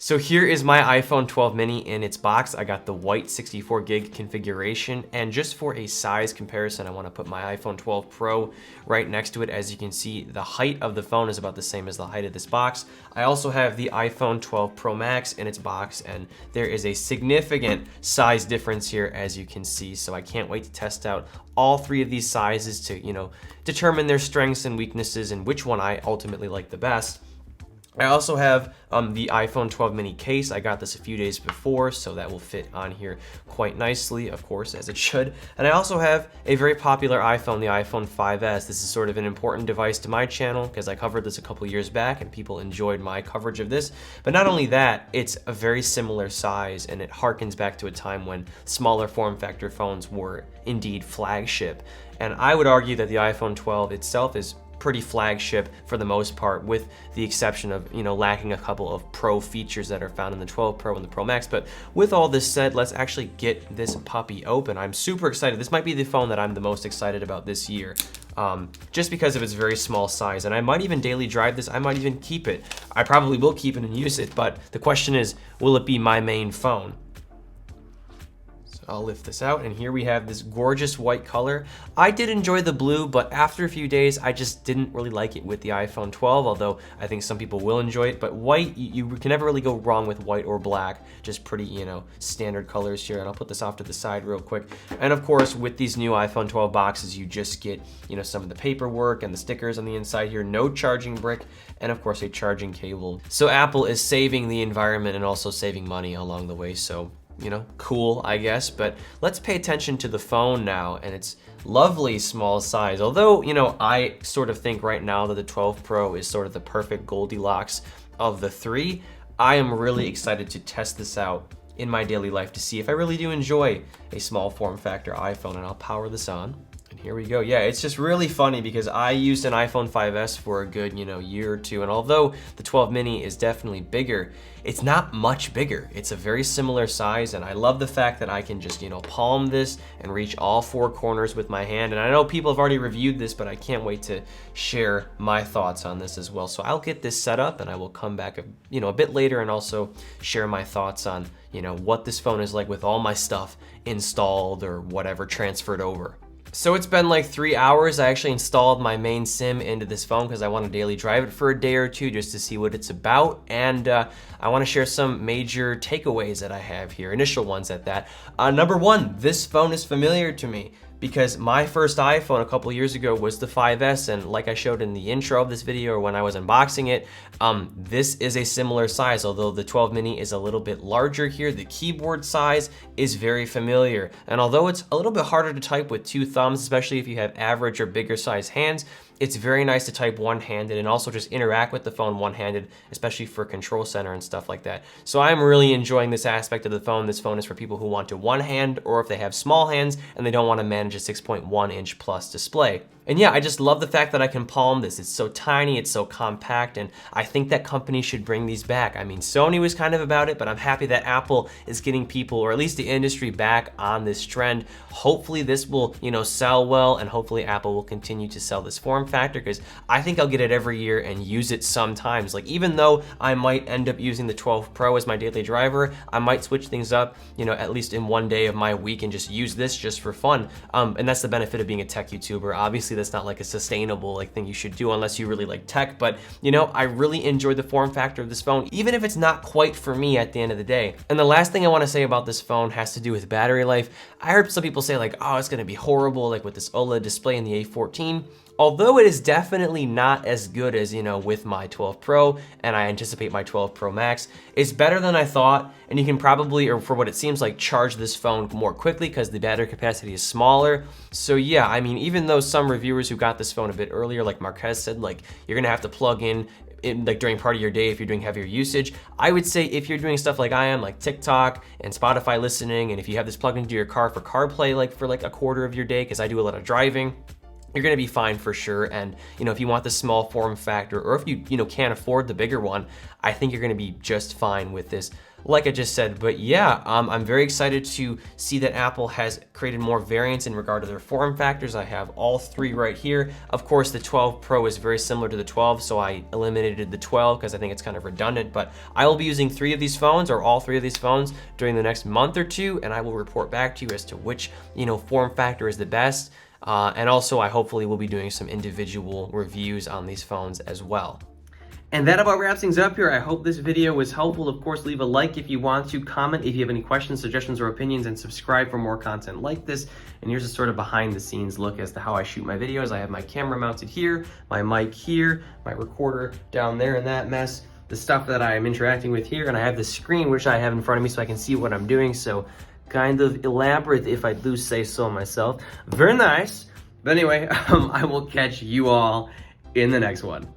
So here is my iPhone 12 mini in its box. I got the white 64 gig configuration, and just for a size comparison, I want to put my iPhone 12 Pro right next to it. As you can see, the height of the phone is about the same as the height of this box. I also have the iPhone 12 Pro Max in its box, and there is a significant size difference here, as you can see. So I can't wait to test out all three of these sizes to, determine their strengths and weaknesses and which one I ultimately like the best. I also have the iPhone 12 mini case. I got this a few days before, so that will fit on here quite nicely, of course, as it should. And I also have a very popular iPhone, the iPhone 5S. This is sort of an important device to my channel because I covered this a couple years back and people enjoyed my coverage of this. But not only that, it's a very similar size, and it harkens back to a time when smaller form factor phones were indeed flagship. And I would argue that the iPhone 12 itself is pretty flagship for the most part, with the exception of, lacking a couple of pro features that are found in the 12 Pro and the Pro Max. But with all this said, let's actually get this puppy open. I'm super excited. This might be the phone that I'm the most excited about this year, just because of its very small size. And I might even daily drive this. I might even keep it. I probably will keep it and use it, but the question is, will it be my main phone? I'll lift this out, and here we have this gorgeous white color. I did enjoy the blue, but after a few days, I just didn't really like it with the iPhone 12, although I think some people will enjoy it. But white, you can never really go wrong with white or black. Just pretty, standard colors here. And I'll put this off to the side real quick. And of course, with these new iPhone 12 boxes, you just get, some of the paperwork and the stickers on the inside here, no charging brick, and of course, a charging cable. So Apple is saving the environment and also saving money along the way. So cool, I guess. But let's pay attention to the phone now and its lovely small size. Although, I sort of think right now that the 12 Pro is sort of the perfect Goldilocks of the three. I am really excited to test this out in my daily life to see if I really do enjoy a small form factor iPhone, and I'll power this on. And here we go. Yeah, it's just really funny because I used an iPhone 5S for a good, year or two. And although the 12 mini is definitely bigger, it's not much bigger. It's a very similar size. And I love the fact that I can just, palm this and reach all four corners with my hand. And I know people have already reviewed this, but I can't wait to share my thoughts on this as well. So I'll get this set up and I will come back, a bit later and also share my thoughts on, what this phone is like with all my stuff installed or whatever transferred over. So it's been like 3 hours. I actually installed my main SIM into this phone because I want to daily drive it for a day or two just to see what it's about. And I want to share some major takeaways that I have here, initial ones at that. Number one, this phone is familiar to me because my first iPhone a couple years ago was the 5S, and like I showed in the intro of this video or when I was unboxing it, this is a similar size, although the 12 mini is a little bit larger here. The keyboard size is very familiar, and although it's a little bit harder to type with two thumbs, especially if you have average or bigger size hands, it's very nice to type one-handed and also just interact with the phone one-handed, especially for control center and stuff like that. So I'm really enjoying this aspect of the phone. This phone is for people who want to one-hand, or if they have small hands and they don't want to manage a 6.1 inch plus display. And yeah, I just love the fact that I can palm this. It's so tiny, it's so compact, and I think that companies should bring these back. I mean, Sony was kind of about it, but I'm happy that Apple is getting people, or at least the industry, back on this trend. Hopefully this will, sell well, and hopefully Apple will continue to sell this form factor, because I think I'll get it every year and use it sometimes. Like, even though I might end up using the 12 Pro as my daily driver, I might switch things up, at least in one day of my week and just use this just for fun. And that's the benefit of being a tech YouTuber. Obviously, that's not like a sustainable thing you should do unless you really like tech, but I really enjoy the form factor of this phone, even if it's not quite for me at the end of the day. And the last thing I want to say about this phone has to do with battery life. I heard some people say oh, it's gonna be horrible, with this OLED display in the A14. Although it is definitely not as good as, with my 12 Pro, and I anticipate my 12 Pro Max, it's better than I thought, and you can probably, or for what it seems like, charge this phone more quickly because the battery capacity is smaller. So yeah, I mean, even though some reviewers who got this phone a bit earlier, like Marquez said, you're gonna have to plug in during part of your day if you're doing heavier usage. I would say if you're doing stuff like I am, like TikTok and Spotify listening, and if you have this plugged into your car for CarPlay, for a quarter of your day, because I do a lot of driving, you're gonna be fine for sure. And if you want the small form factor, or if you can't afford the bigger one, I think you're gonna be just fine with this, like I just said. But yeah, I'm very excited to see that Apple has created more variants in regard to their form factors. I have all 3 right here. Of course, the 12 Pro is very similar to the 12, so I eliminated the 12 because I think it's kind of redundant. But I will be using 3 of these phones, or all 3 of these phones, during the next month or 2, and I will report back to you as to which form factor is the best. And also, I hopefully will be doing some individual reviews on these phones as well. And that about wraps things up here. I hope this video was helpful. Of course, leave a like if you want to, comment if you have any questions, suggestions, or opinions, and subscribe for more content like this. And here's a sort of behind the scenes look as to how I shoot my videos. I have my camera mounted here, my mic here, my recorder down there in that mess, the stuff that I'm interacting with here, and I have the screen which I have in front of me so I can see what I'm doing. So kind of elaborate, if I do say so myself. Very nice. But anyway, I will catch you all in the next one.